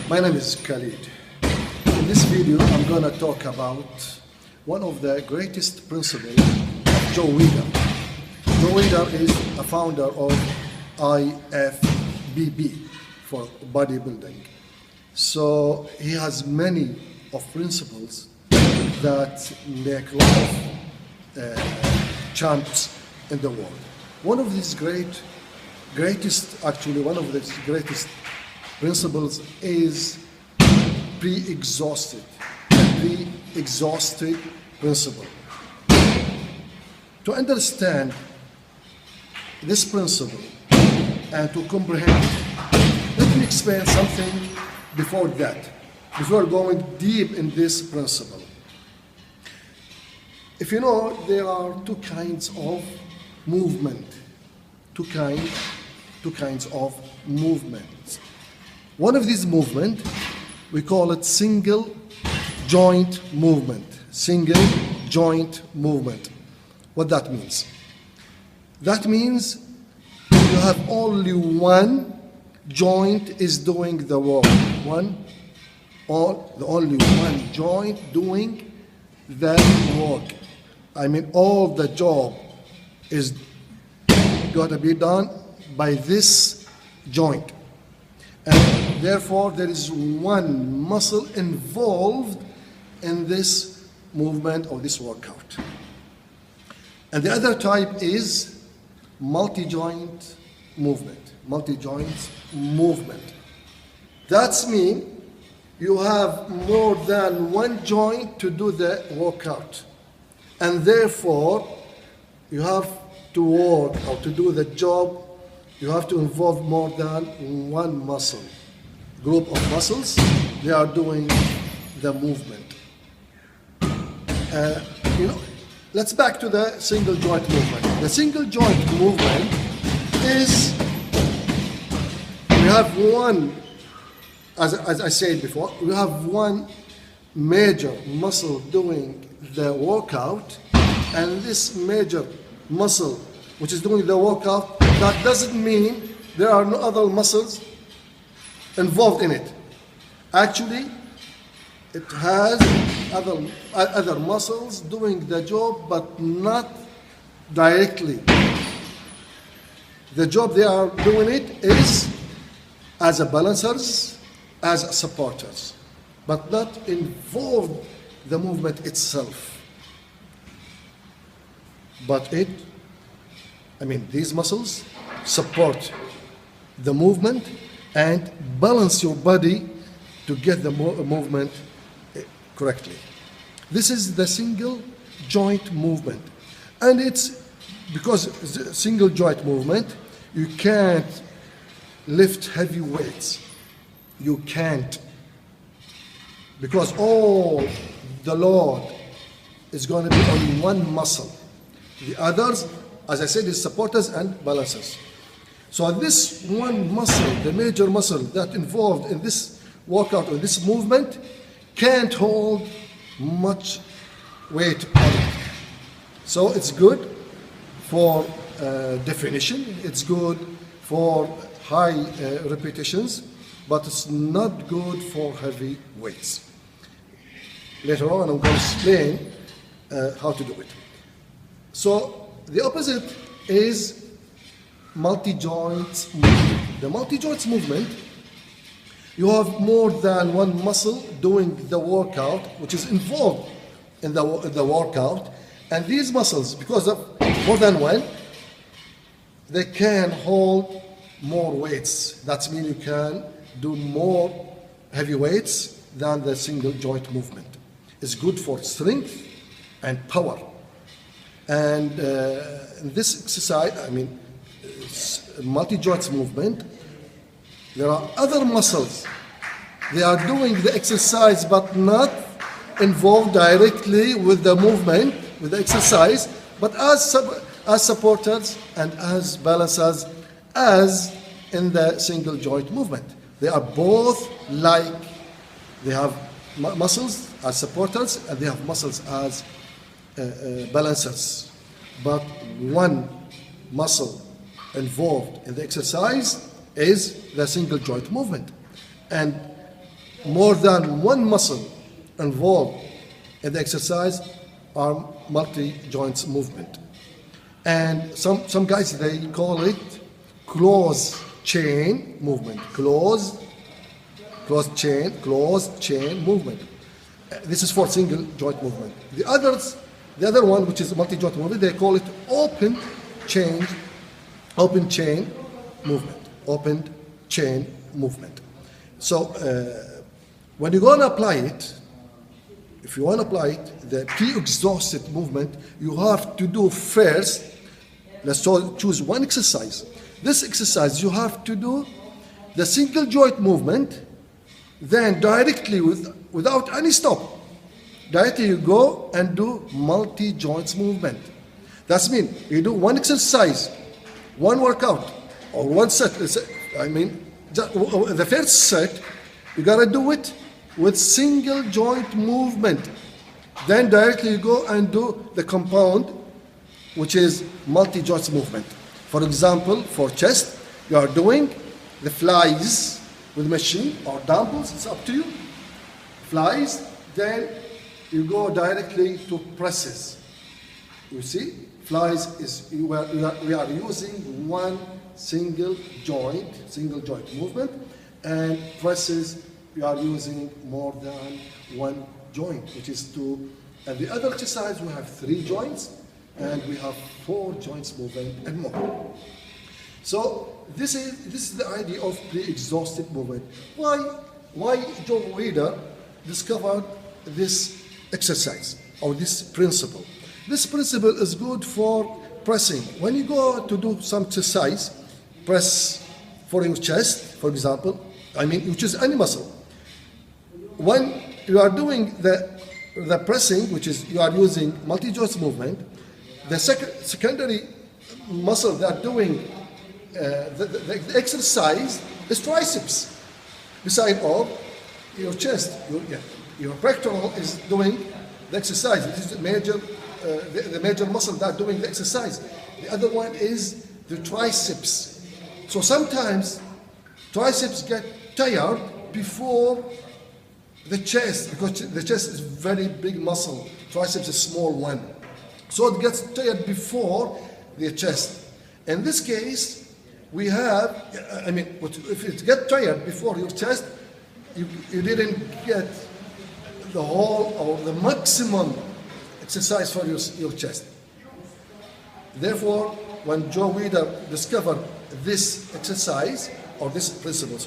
My name is Khalid. In this video, I'm going to talk about one of the greatest principles of Joe Weider. Joe Weider is a founder of IFBB for bodybuilding. So he has many of principles that make a lot of champs in the world. One of these greatest principles is pre-exhausted principle. To understand this principle and to comprehend it, let me explain something before that, before going deep in this principle. If you know, there are two kinds of movement. Two kinds of movements. One of these movements, we call it single joint movement. Single joint movement. What that means? That means you have only one joint is doing the work. Only one joint doing the work. I mean, all the job is got to be done by this joint. And therefore, there is one muscle involved in this movement or this workout. And the other type is multi-joint movement. Multi-joint movement. That's mean you have more than one joint to do the workout. And therefore, you have to work or to do the job, you have to involve more than one muscle. Group of muscles, they are doing the movement. Let's back to the single joint movement. The single joint movement is, we have one, as I said before, we have one major muscle doing the workout, and this major muscle which is doing the workout, that doesn't mean there are no other muscles involved in it. Actually, it has other muscles doing the job, but not directly. The job they are doing it is as a balancers, as supporters, but not involved the movement itself. But these muscles support the movement and balance your body to get the movement correctly. This is the single joint movement. And it's because the single joint movement, you can't lift heavy weights. You can't. Because all the load is going to be on one muscle. The others, as I said, is supporters and balancers. So this one muscle, the major muscle that involved in this workout or this movement, can't hold much weight on it. So it's good for definition, it's good for high repetitions, but it's not good for heavy weights. Later on, I'm going to explain how to do it. So the opposite is multi-joints movement. The multi-joints movement, you have more than one muscle doing the workout, which is involved in the workout. And these muscles, because of more than one, they can hold more weights. That means you can do more heavy weights than the single joint movement. It's good for strength and power. And in this exercise, multi-joints movement, there are other muscles. They are doing the exercise but not involved directly with the movement, with the exercise, but as supporters and as balancers, as in the single joint movement. They are both like, they have muscles as supporters and they have muscles as balancers. But one muscle involved in the exercise is the single joint movement. And more than one muscle involved in the exercise are multi-joints movement. And some guys, they call it close chain movement. Close chain movement. This is for single joint movement. The other one, which is multi-joint movement, they call it open chain movement. Open chain movement. So when you're going to apply it, if you want to apply it, the pre-exhausted movement, you have to do first, let's choose one exercise. This exercise, you have to do the single joint movement, then directly without any stop, directly you go and do multi-joints movement. That means you do one exercise, one workout, or one set. I mean, the first set, you gotta do it with single joint movement. Then directly you go and do the compound, which is multi-joints movement. For example, for chest, you are doing the flies with machine or dumbbells, it's up to you. Flies, then you go directly to presses. You see, flies is we are using one single joint movement, and presses we are using more than one joint, which is two. And the other exercise we have 3 joints, and we have 4 joints movement and more. So this is the idea of pre-exhausted movement. Why Joe Weider discovered this exercise or this principle? This principle is good for pressing. When you go to do some exercise, press for your chest, for example, I mean, you choose any muscle. When you are doing the pressing, which is you are using multi-joints movement, the secondary muscle that are doing the exercise is triceps. Beside all, your chest, your pectoral is doing the exercise. This is the major muscle that are doing the exercise. The other one is the triceps. So sometimes triceps get tired before the chest, because the chest is very big muscle. Triceps is small one. So it gets tired before the chest. In this case, we have, I mean, if it gets tired before your chest, you didn't get the whole or the maximum exercise for your chest. Therefore, when Joe Weider discovered this exercise, or this principle,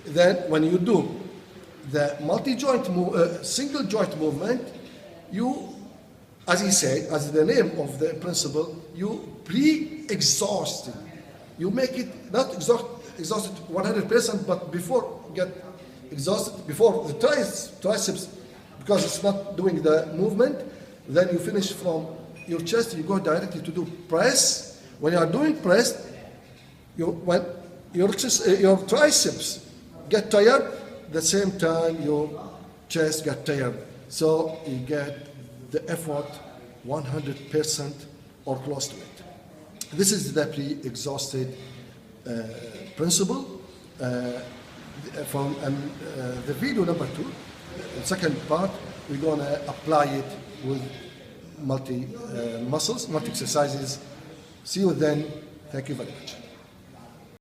then when you do the multi-joint single joint movement, you, as he said, as the name of the principle, you pre-exhausted. You make it not exhausted 100%, but before get exhausted, before the triceps, because it's not doing the movement, then you finish from your chest, you go directly to do press. When you are doing press, when your triceps get tired, the same time your chest get tired. So you get the effort 100% or close to it. This is the pre-exhausted principle. From the video number 2, the second part, we're going to apply it with multi exercises. See you then. Thank you very much.